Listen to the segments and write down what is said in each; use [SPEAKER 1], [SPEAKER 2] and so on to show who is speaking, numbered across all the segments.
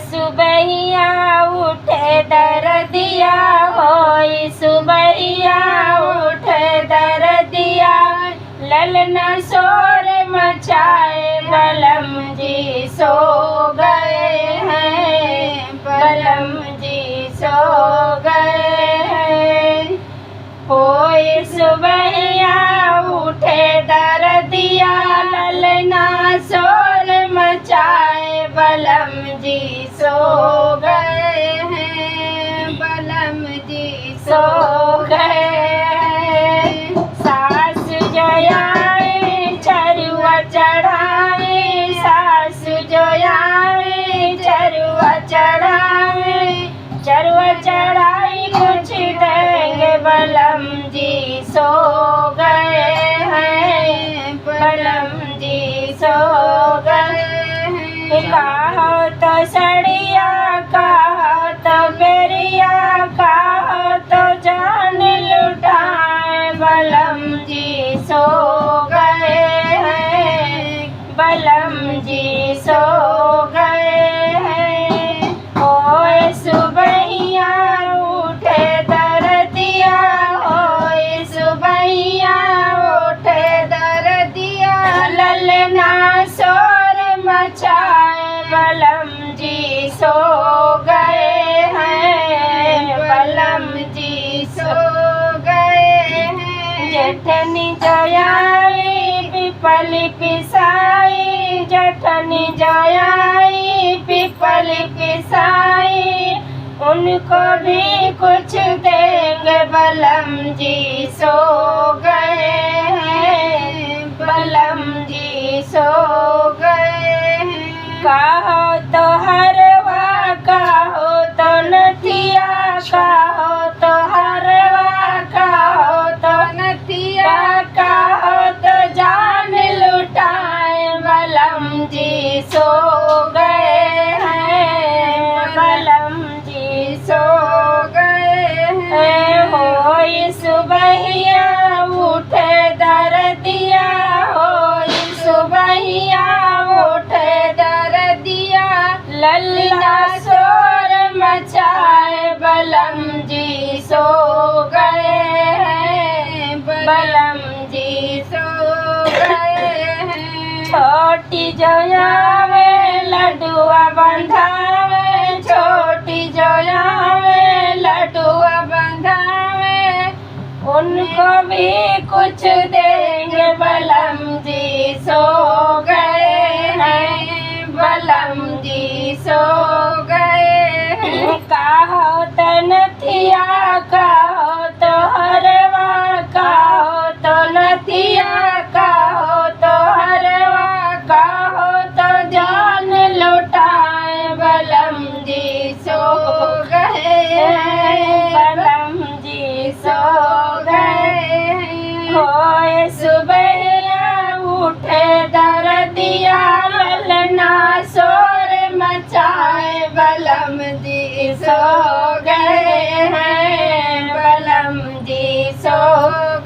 [SPEAKER 1] सुबहिया उठे दर्दिया होई सुबहिया उठे दर्दिया ललना शोर मचाए बलम जी सो गए हैं बलम जी सो गए हैं। होई सुबहिया उठे दर्दिया ललना शोर मचाए बलम जी सो गए हैं बलम जी सो गए हैं। सास जो आए चरुआ चढ़ाए सास जो आए चरुआ चढ़ाई कुछ देंगे बलम जी सो गए हैं बलम जी सो गए हैं। कहो तो सड़िया कहो तो बेरिया कहो तो जान लुटाए बलम जी सो गए हैं बलम जी सो गए हैं। ओए सुबहिया उठे दर्दिया ओए सुबहिया उठे दर्दिया ललना शोर मचाए बलम जी सो गए हैं बलम जी सो गए हैं। जेठनी जो आई पिपली पिसाई जेठनी जो आई पिपली पिसाई उनको भी कुछ देंगे बलम जी सो गए हैं बलम जी सो गए हैं। कहो तो हरवा कहो तो नथिया कहो तो हरवा कहो तो नथिया कहो तो जान लुटाए बलम जी सो गए हैं बलम जी सो गए हैं। होई सुबहिया उठे दर्दिया होई सुबहिया उठे दर्दिया ललना शोर मचाए बलम जी सो गए हैं बलम जी सो गए हैं। छोटी जो आवे लड्डुआ बंधावे छोटी जो आवे लड्डुआ बंधावे उनको भी कुछ देंगे बलम जी सो गए हैं बलम जी सो गए हैं। कहो तो नथिया कहो तो हरवा कहो तो नथिया कहो तो हरवा कहो तो जान लुटाए बलम जी सो गए हैं बलम जी सो गए हैं। होए सुबहिया उठे दर्दिया ललना शोर मचाए बलम जी सो गए हैं बलम जी सो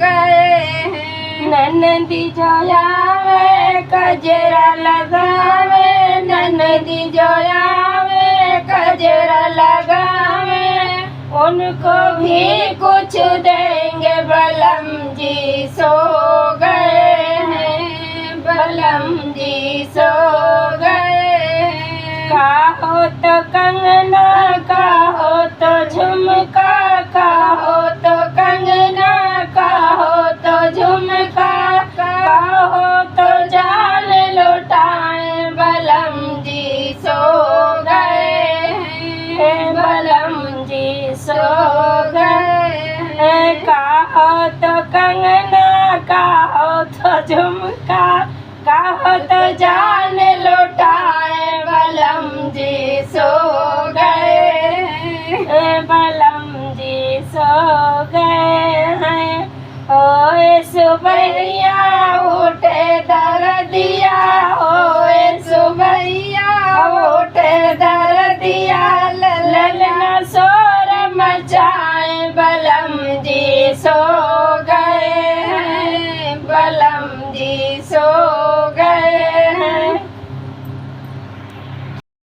[SPEAKER 1] गए हैं। ननदी जो आवे कजरा लगावे ननदी जो आवे कजरा लगावे उनको भी कुछ देंगे बलम जी सो गए हैं बलम जी सो गए हैं। कहो तो कंगना कहो तो झुमका कहो तो कंगना कहो तो झुमका कहो तो जान लुटाए बलम जी सो गए हैं बलम जी सो गए हैं। कहो तो कंगना कहो तो झुमका कहो तो जान लुटाए बलम जी सो गए हैं बलम जी सो गए हैं। ओए सुबहिया उठे दर्दिया ओए सुबहिया उठे दर्दिया ललना शोर मचाए बलम जी सो गए हैं बलम जी सो